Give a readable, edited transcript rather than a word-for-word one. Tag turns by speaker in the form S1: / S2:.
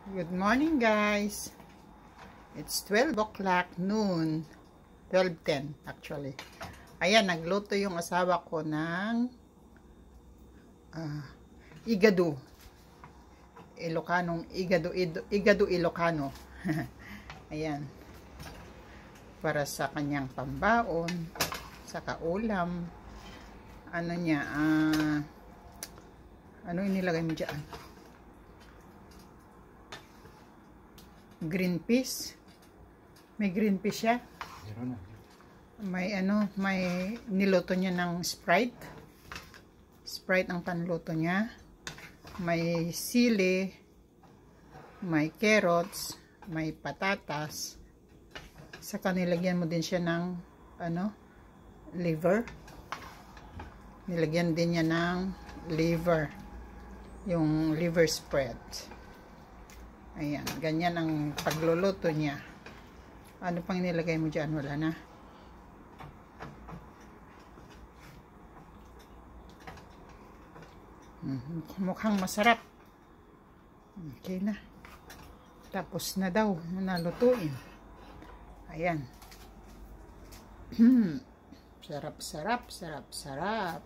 S1: Good morning, guys. It's 12 o'clock noon. 12:10 actually. Ayan, nagluto yung asawa ko ng igado. Igado Ilocano. Ayan. Para sa kanyang pambaon, sa kaulam. Ano niya, ano inilagay mo dyan? Green peas. May green peas siya. May may niluto niya ng Sprite. Sprite ang panluto niya. May sili, may carrots, may patatas. Saka nilagyan mo din siya ng liver. Nilagyan din niya ng liver. Yung liver spread. Ayan, ganyan ang pagluluto niya. Ano pang nilagay mo dyan? Wala na. Mukhang masarap. Okay na. Tapos na daw. Nalutuin. Ayan. Sarap, sarap, sarap, sarap.